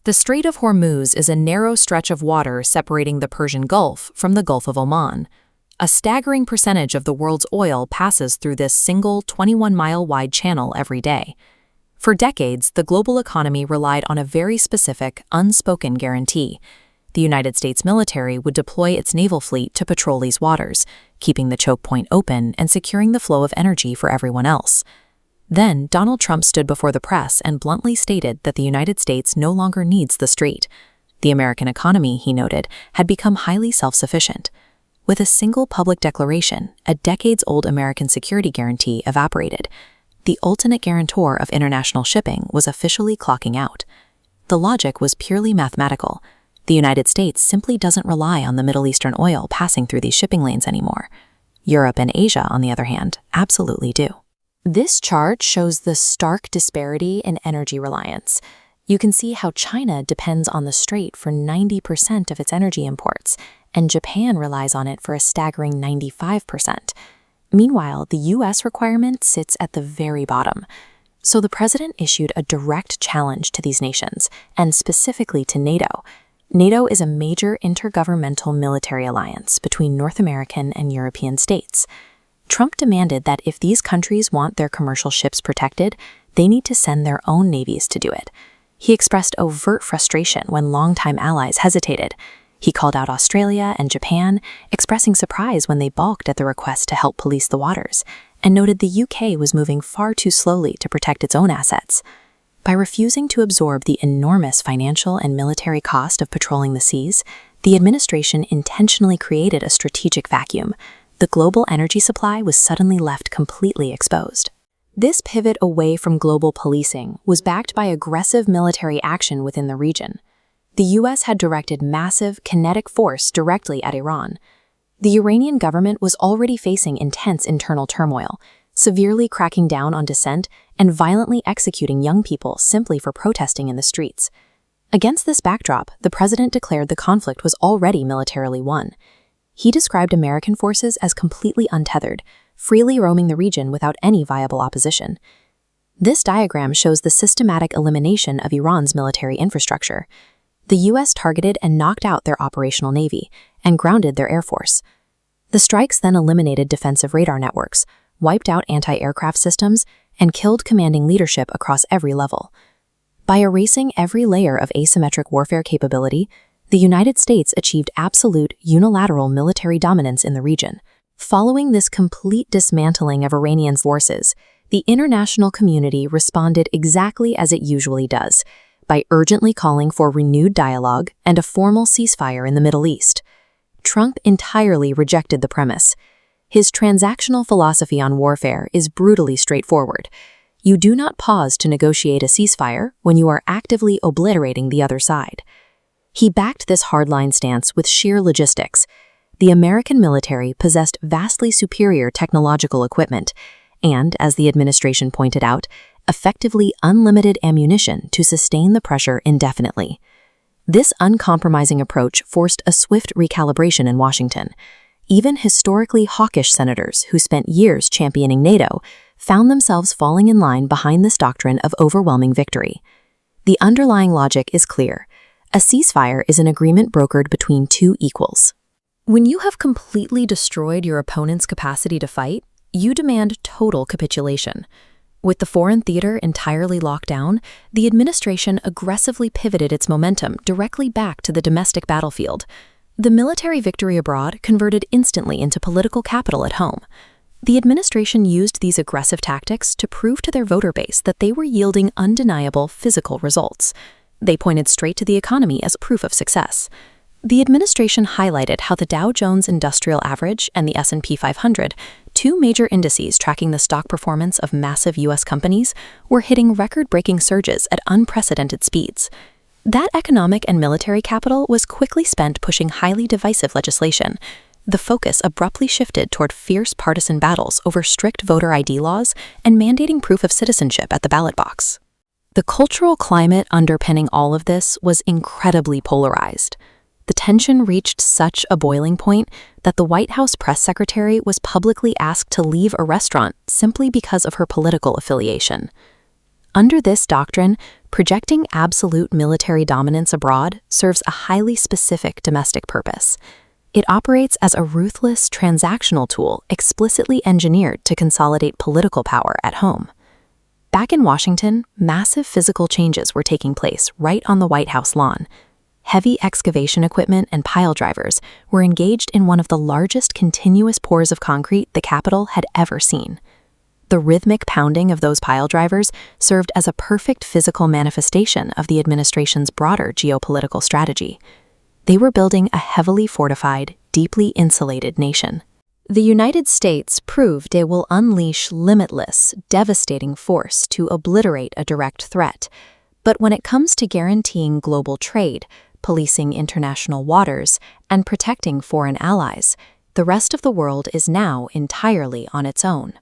The Strait of Hormuz is a narrow stretch of water separating the Persian Gulf from the Gulf of Oman. A staggering percentage of the world's oil passes through this single 21-mile-wide channel every day. For decades, the global economy relied on a very specific, unspoken guarantee. The United States military would deploy its naval fleet to patrol these waters, keeping the choke point open and securing the flow of energy for everyone else. Then, Donald Trump stood before the press and bluntly stated that the United States no longer needs the strait. The American economy, he noted, had become highly self-sufficient. With a single public declaration, a decades-old American security guarantee evaporated. The ultimate guarantor of international shipping was officially clocking out. The logic was purely mathematical. The United States simply doesn't rely on the Middle Eastern oil passing through these shipping lanes anymore. Europe and Asia, on the other hand, absolutely do. This chart shows the stark disparity in energy reliance. You can see how China depends on the strait for 90% of its energy imports, and Japan relies on it for a staggering 95%. Meanwhile, the U.S. requirement sits at the very bottom. So the president issued a direct challenge to these nations, and specifically to NATO. NATO is a major intergovernmental military alliance between North American and European states. Trump demanded that if these countries want their commercial ships protected, they need to send their own navies to do it. He expressed overt frustration when longtime allies hesitated. He called out Australia and Japan, expressing surprise when they balked at the request to help police the waters, and noted the UK was moving far too slowly to protect its own assets. By refusing to absorb the enormous financial and military cost of patrolling the seas, the administration intentionally created a strategic vacuum. The global energy supply was suddenly left completely exposed. This pivot away from global policing was backed by aggressive military action within the region. The U.S. had directed massive, kinetic force directly at Iran. The Iranian government was already facing intense internal turmoil, severely cracking down on dissent and violently executing young people simply for protesting in the streets. Against this backdrop, the president declared the conflict was already militarily won. He described American forces as completely untethered, freely roaming the region without any viable opposition. This diagram shows the systematic elimination of Iran's military infrastructure. The U.S. targeted and knocked out their operational navy and grounded their air force. The strikes then eliminated defensive radar networks, wiped out anti-aircraft systems, and killed commanding leadership across every level. By erasing every layer of asymmetric warfare capability, the United States achieved absolute, unilateral military dominance in the region. Following this complete dismantling of Iranian forces, the international community responded exactly as it usually does, by urgently calling for renewed dialogue and a formal ceasefire in the Middle East. Trump entirely rejected the premise. His transactional philosophy on warfare is brutally straightforward. You do not pause to negotiate a ceasefire when you are actively obliterating the other side. He backed this hardline stance with sheer logistics. The American military possessed vastly superior technological equipment and, as the administration pointed out, effectively unlimited ammunition to sustain the pressure indefinitely. This uncompromising approach forced a swift recalibration in Washington. Even historically hawkish senators who spent years championing NATO found themselves falling in line behind this doctrine of overwhelming victory. The underlying logic is clear. A ceasefire is an agreement brokered between two equals. When you have completely destroyed your opponent's capacity to fight, you demand total capitulation. With the foreign theater entirely locked down, the administration aggressively pivoted its momentum directly back to the domestic battlefield. The military victory abroad converted instantly into political capital at home. The administration used these aggressive tactics to prove to their voter base that they were yielding undeniable physical results. They pointed straight to the economy as proof of success. The administration highlighted how the Dow Jones Industrial Average and the S&P 500, two major indices tracking the stock performance of massive U.S. companies, were hitting record-breaking surges at unprecedented speeds. That economic and military capital was quickly spent pushing highly divisive legislation. The focus abruptly shifted toward fierce partisan battles over strict voter ID laws and mandating proof of citizenship at the ballot box. The cultural climate underpinning all of this was incredibly polarized. The tension reached such a boiling point that the White House press secretary was publicly asked to leave a restaurant simply because of her political affiliation. Under this doctrine, projecting absolute military dominance abroad serves a highly specific domestic purpose. It operates as a ruthless transactional tool explicitly engineered to consolidate political power at home. Back in Washington, massive physical changes were taking place right on the White House lawn. Heavy excavation equipment and pile drivers were engaged in one of the largest continuous pours of concrete the Capitol had ever seen. The rhythmic pounding of those pile drivers served as a perfect physical manifestation of the administration's broader geopolitical strategy. They were building a heavily fortified, deeply insulated nation. The United States proved it will unleash limitless, devastating force to obliterate a direct threat. But when it comes to guaranteeing global trade, policing international waters, and protecting foreign allies, the rest of the world is now entirely on its own.